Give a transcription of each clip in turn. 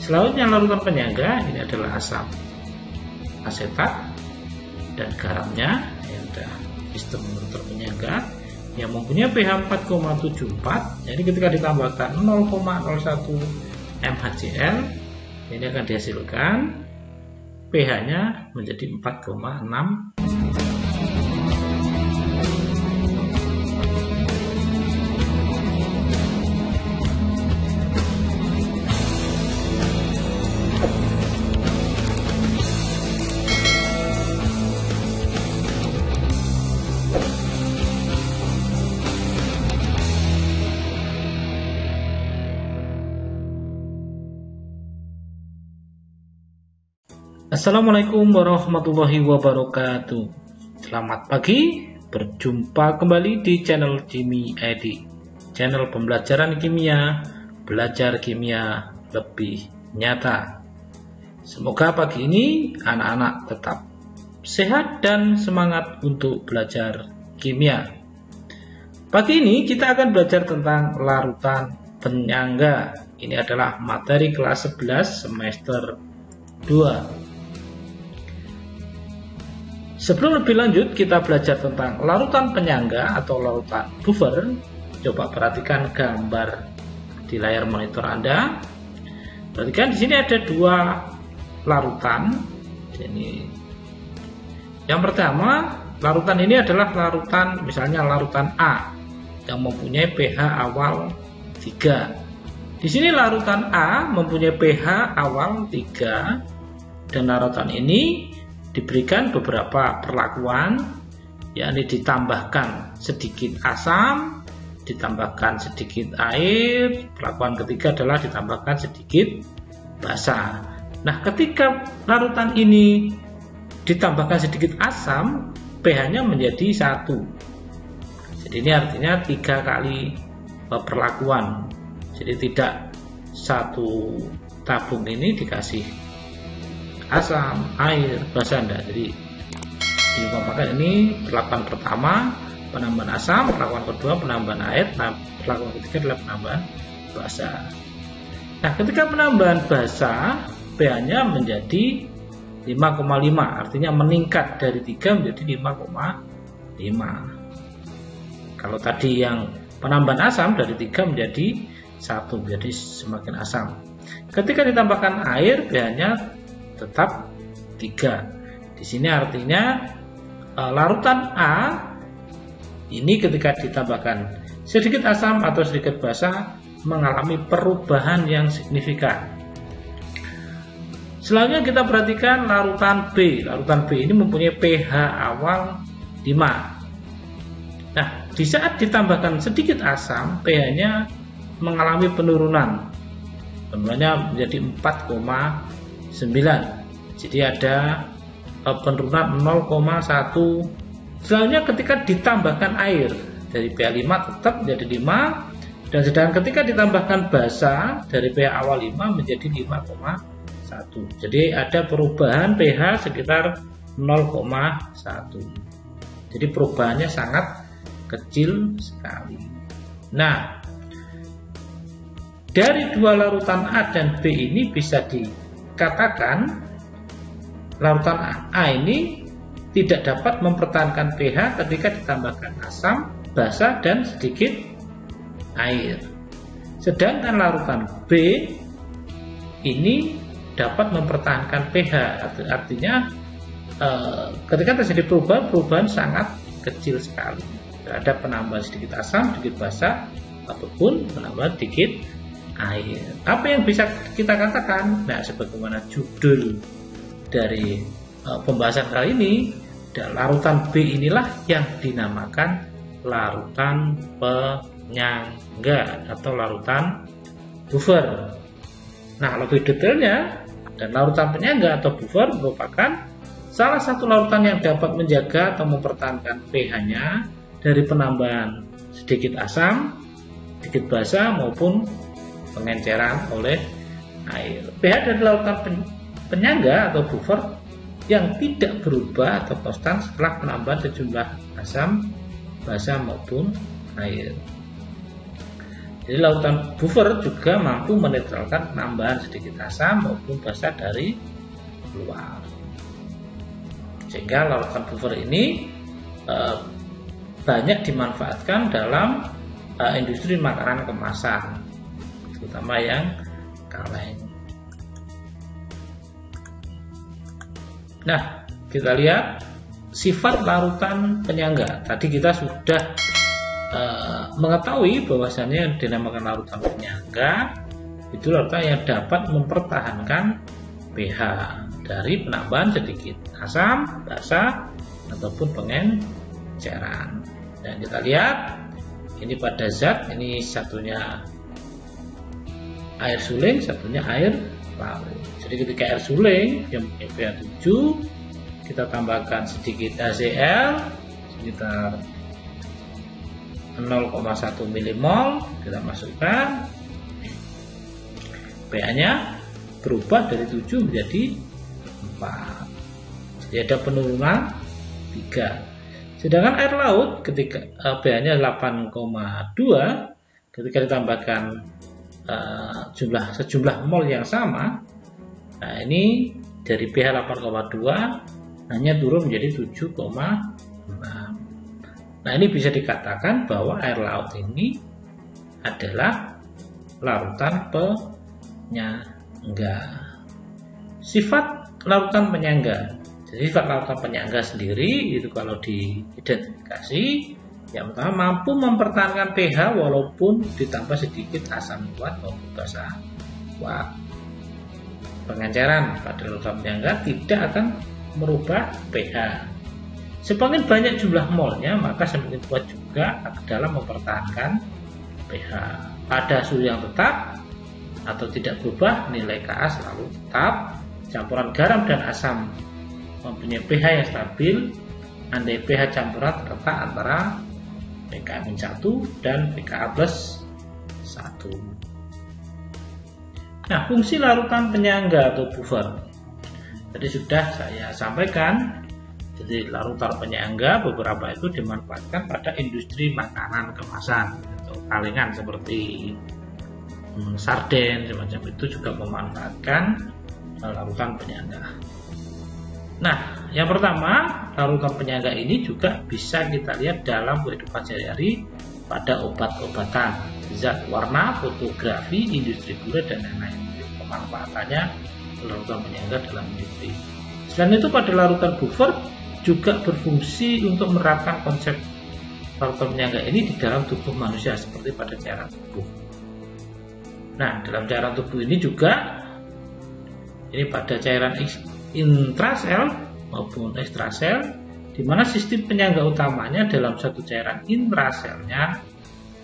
Selanjutnya larutan penyangga ini adalah asam asetat dan garamnya, yang ada sistem larutan penyangga yang mempunyai pH 4,74. Jadi ketika ditambahkan 0,01 mHCl ini akan dihasilkan pH-nya menjadi 4,6. Assalamualaikum warahmatullahi wabarakatuh. Selamat pagi, berjumpa kembali di channel Jimmy Edi, channel pembelajaran kimia, belajar kimia lebih nyata. Semoga pagi ini anak-anak tetap sehat dan semangat untuk belajar kimia. Pagi ini kita akan belajar tentang larutan penyangga. Ini adalah materi kelas 11 semester 2. Sebelum lebih lanjut kita belajar tentang larutan penyangga atau larutan buffer. Coba perhatikan gambar di layar monitor Anda. Perhatikan di sini ada dua larutan. Jadi, yang pertama, larutan ini adalah larutan, misalnya larutan A yang mempunyai pH awal 3. Di sini larutan A mempunyai pH awal 3 dan larutan ini diberikan beberapa perlakuan, yakni ditambahkan sedikit asam, ditambahkan sedikit air. Perlakuan ketiga adalah ditambahkan sedikit basa. Nah, ketika larutan ini ditambahkan sedikit asam, pH-nya menjadi 1. Jadi ini artinya 3 kali perlakuan. Jadi tidak satu tabung ini dikasih asam, air, basa, enggak. Jadi diumpamakan ini perlakuan pertama penambahan asam, perlakuan kedua penambahan air, perlakuan ketiga adalah penambahan basa. Nah, ketika penambahan basa, pH-nya menjadi 5,5, artinya meningkat dari 3 menjadi 5,5. Kalau tadi yang penambahan asam dari 3 menjadi 1, jadi semakin asam. Ketika ditambahkan air, pH-nya tetap 3. Di sini artinya larutan A ini ketika ditambahkan sedikit asam atau sedikit basa mengalami perubahan yang signifikan. Selanjutnya kita perhatikan larutan B. Larutan B ini mempunyai pH awal 5. Nah, di saat ditambahkan sedikit asam, pH-nya mengalami penurunan. Penurunannya menjadi 4,9. Jadi ada penurunan 0,1. Selanjutnya ketika ditambahkan air dari pH 5 tetap menjadi 5, dan sedangkan ketika ditambahkan basa dari pH awal 5 menjadi 5,1. Jadi ada perubahan pH sekitar 0,1. Jadi perubahannya sangat kecil sekali. Nah, dari dua larutan A dan B ini bisa dikatakan larutan A ini tidak dapat mempertahankan pH ketika ditambahkan asam, basa, dan sedikit air. Sedangkan larutan B ini dapat mempertahankan pH, artinya ketika terjadi perubahan sangat kecil sekali. Ada penambahan sedikit asam, sedikit basa, ataupun penambahan sedikit air. Apa yang bisa kita katakan? Nah, sebagaimana judul dari pembahasan kali ini, larutan B inilah yang dinamakan larutan penyangga atau larutan buffer. Nah, lebih detailnya, dan larutan penyangga atau buffer merupakan salah satu larutan yang dapat menjaga atau mempertahankan pH-nya dari penambahan sedikit asam, sedikit basa, maupun pengenceran oleh air. pH dari larutan penyangga atau buffer yang tidak berubah atau konstan setelah penambahan sejumlah asam, basa, maupun air. Jadi larutan buffer juga mampu menetralkan penambahan sedikit asam maupun basa dari luar. Sehingga larutan buffer ini banyak dimanfaatkan dalam industri makanan kemasan, terutama yang kaleng. Nah, kita lihat sifat larutan penyangga. Tadi kita sudah mengetahui bahwasannya yang dinamakan larutan penyangga itu larutan yang dapat mempertahankan pH dari penambahan sedikit asam, basa, ataupun pengenceran. Dan kita lihat ini pada zat, ini satunya air suling, satunya air laut. Jadi ketika air suling yang punya pH 7, kita tambahkan sedikit HCl sekitar 0,1 mmol, kita masukkan, pH-nya berubah dari 7 menjadi 4. Jadi ada penurunan 3. Sedangkan air laut ketika pH-nya 8,2, ketika ditambahkan sejumlah mol yang sama, nah ini dari pH 8,2 hanya turun menjadi 7,6. Nah, ini bisa dikatakan bahwa air laut ini adalah larutan penyangga. Sifat larutan penyangga. Jadi sifat larutan penyangga sendiri itu kalau diidentifikasi, yang pertama mampu mempertahankan pH walaupun ditambah sedikit asam kuat maupun basa kuat. Pengenceran pada larutan penyangga tidak akan merubah pH. Semakin banyak jumlah molnya, maka semakin kuat juga dalam mempertahankan pH. Pada suhu yang tetap atau tidak berubah, nilai Ka selalu tetap. Campuran garam dan asam mempunyai pH yang stabil. Andai pH campuran terletak antara pKa-1 dan pKa+1. Nah, fungsi larutan penyangga atau buffer tadi sudah saya sampaikan. Jadi larutan penyangga beberapa itu dimanfaatkan pada industri makanan kemasan atau kalengan seperti sarden semacam itu juga memanfaatkan larutan penyangga. Nah, yang pertama, larutan penyangga ini juga bisa kita lihat dalam kehidupan sehari-hari pada obat-obatan, zat warna, fotografi, industri gula dan lain-lain. Pemanfaatannya larutan penyangga dalam industri. Selain itu, pada larutan buffer juga berfungsi untuk menerapkan konsep larutan penyangga ini di dalam tubuh manusia seperti pada cairan tubuh. Nah, dalam cairan tubuh ini juga ini pada cairan intrasel maupun ekstrasel, di mana sistem penyangga utamanya dalam satu cairan intraselnya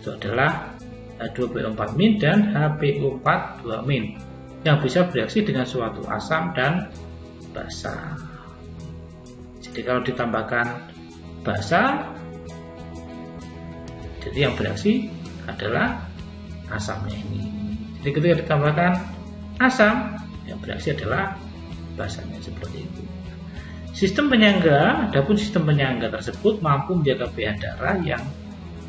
itu adalah H2PO4- dan HPO4-2- yang bisa bereaksi dengan suatu asam dan basa. Jadi kalau ditambahkan basa, jadi yang bereaksi adalah asamnya ini. Jadi ketika ditambahkan asam, yang bereaksi adalah basanya, seperti itu. Sistem penyangga, adapun sistem penyangga tersebut mampu menjaga pH darah yang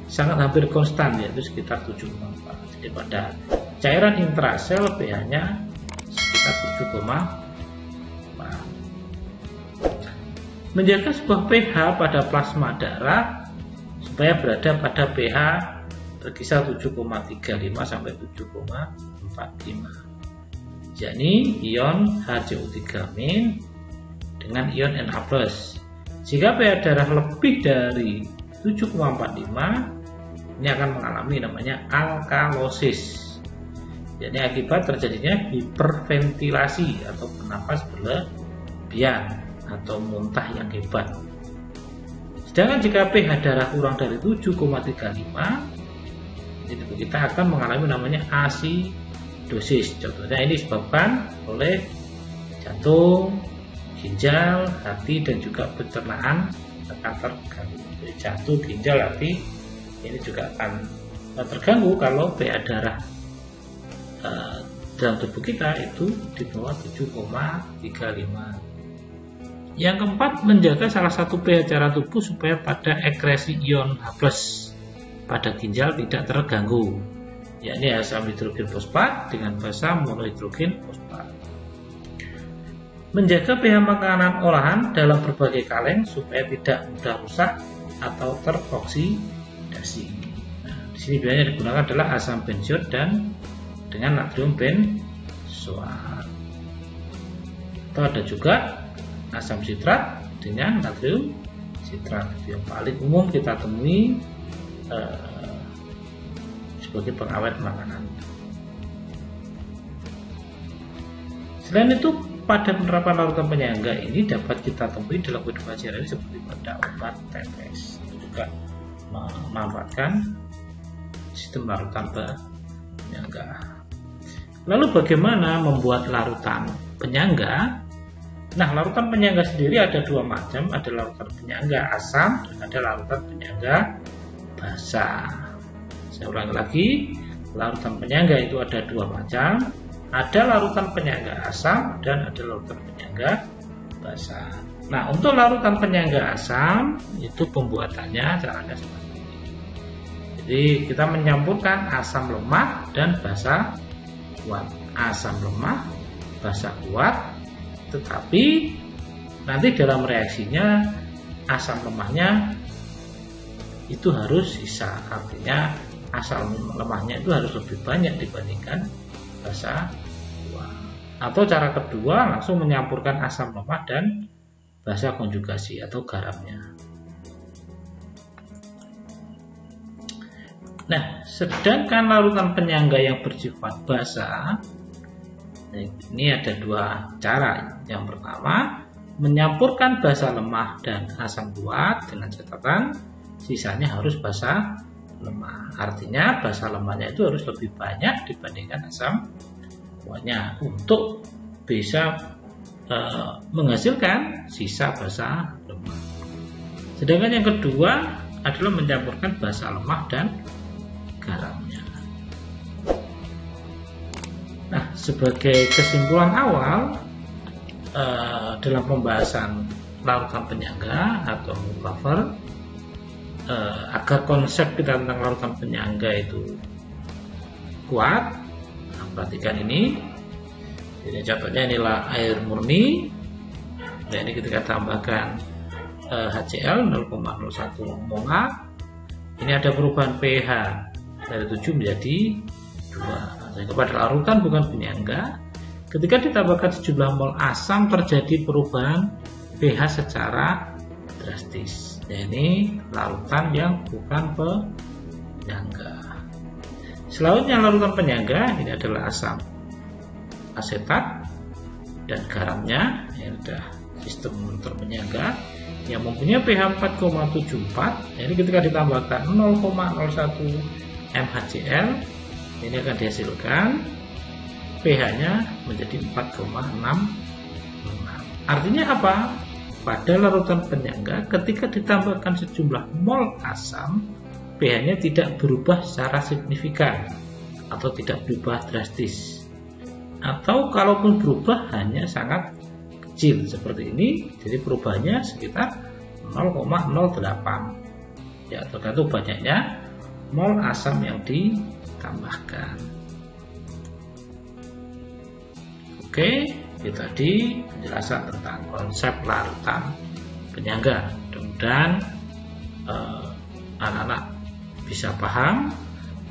sangat hampir konstan, yaitu sekitar 7,4. Jadi pada cairan intrasel pH-nya sekitar 7,4. Menjaga sebuah pH pada plasma darah supaya berada pada pH berkisar 7,35 sampai 7,45, yakni ion HCO3- dengan ion Na+. Jika pH darah lebih dari 7,45, ini akan mengalami namanya alkalosis, yakni akibat terjadinya hiperventilasi atau bernapas berlebihan atau muntah yang hebat. Sedangkan jika pH darah kurang dari 7,35, itu kita akan mengalami namanya asidosis. Contohnya ini disebabkan oleh jantung, ginjal, hati, dan juga pencernaan akan terganggu. Jadi jantung, ginjal, hati ini juga akan terganggu kalau pH darah dalam tubuh kita itu di bawah 7,35. Yang keempat, menjaga salah satu pH cairan tubuh supaya pada ekresi ion H+ pada ginjal tidak terganggu, yakni asam hidrogen fosfat dengan basa monohidrogen fosfat. Menjaga pH makanan olahan dalam berbagai kaleng supaya tidak mudah rusak atau teroksidasi. Nah, di sini biasanya digunakan adalah asam benzoat dan dengan natrium benzoat. Atau ada juga asam sitrat dengan natrium sitrat. Yang paling umum kita temui sebagai pengawet makanan. Selain itu, pada penerapan larutan penyangga ini dapat kita temui dalam kehidupan sehari-hari seperti pada obat TPS. Itu juga memanfaatkan sistem larutan penyangga. Lalu bagaimana membuat larutan penyangga? Nah, larutan penyangga sendiri ada dua macam, ada larutan penyangga asam dan ada larutan penyangga basa. Saya ulangi lagi, larutan penyangga itu ada dua macam, ada larutan penyangga asam dan ada larutan penyangga basa. Nah, untuk larutan penyangga asam itu pembuatannya caranya seperti ini. Jadi kita mencampurkan asam lemah dan basa kuat. Asam lemah, basa kuat, tetapi nanti dalam reaksinya asam lemahnya itu harus sisa, artinya asam lemahnya itu harus lebih banyak dibandingkan basa kuat. Atau cara kedua langsung menyampurkan asam lemah dan basa konjugasi atau garamnya. Nah, sedangkan larutan penyangga yang bersifat basa, ini ada dua cara. Yang pertama, menyampurkan basa lemah dan asam kuat dengan catatan sisanya harus basa lemah. Artinya basa lemahnya itu harus lebih banyak dibandingkan asam kuatnya untuk bisa menghasilkan sisa basa lemah. Sedangkan yang kedua adalah mencampurkan basa lemah dan garamnya. Nah, sebagai kesimpulan awal dalam pembahasan larutan penyangga atau multilevel, agar konsep kita tentang larutan penyangga itu kuat, nah, perhatikan ini. Jadi contohnya inilah air murni. Nah, ini ketika tambahkan HCl 0,01 mol. Ini ada perubahan pH dari 7 menjadi 2. Sehingga pada larutan bukan penyangga, ketika ditambahkan sejumlah mol asam terjadi perubahan pH secara drastis. Nah, ini larutan yang bukan penyangga. Selanjutnya larutan penyangga ini adalah asam asetat dan garamnya. Ini sudah sistem larutan penyangga yang mempunyai pH 4,74. Jadi ketika ditambahkan 0,01 mHCl, ini akan dihasilkan pH-nya menjadi 4,66. Artinya apa? Pada larutan penyangga, ketika ditambahkan sejumlah mol asam, pH-nya tidak berubah secara signifikan atau tidak berubah drastis. Atau kalaupun berubah hanya sangat kecil seperti ini, jadi perubahannya sekitar 0,08. Ya, tergantung banyaknya mol asam yang ditambahkan. Oke, itu tadi penjelasan tentang konsep larutan penyangga. Mudah-mudahan anak-anak bisa paham.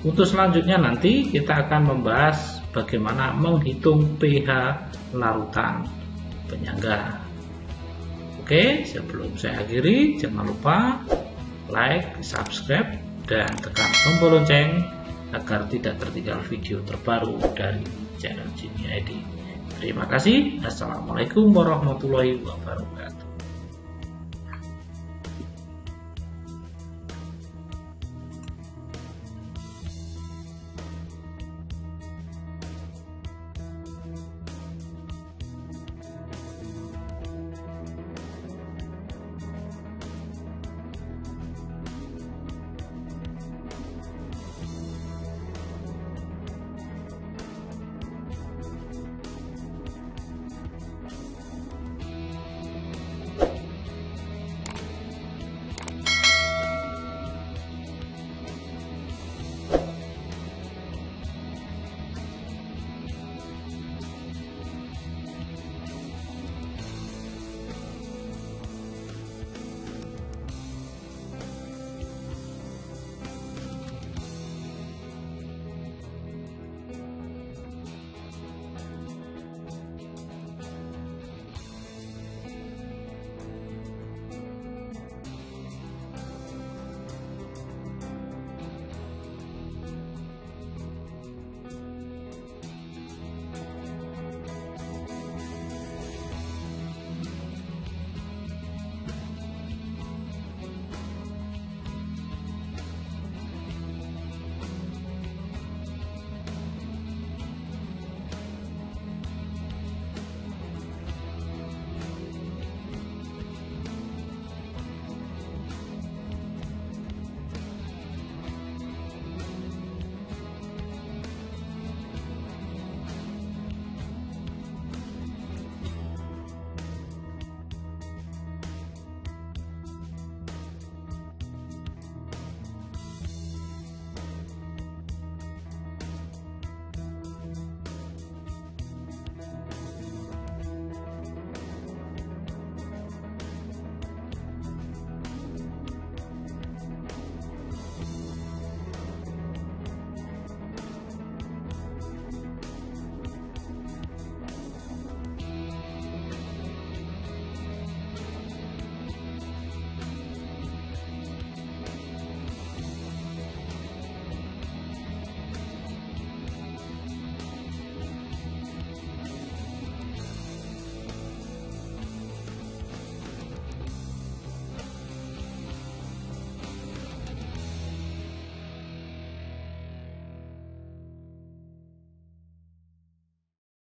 Untuk selanjutnya nanti kita akan membahas bagaimana menghitung pH larutan penyangga. Oke, sebelum saya akhiri, jangan lupa like, subscribe, dan tekan tombol lonceng agar tidak tertinggal video terbaru dari channel Genie ID. Terima kasih. Assalamualaikum warahmatullahi wabarakatuh.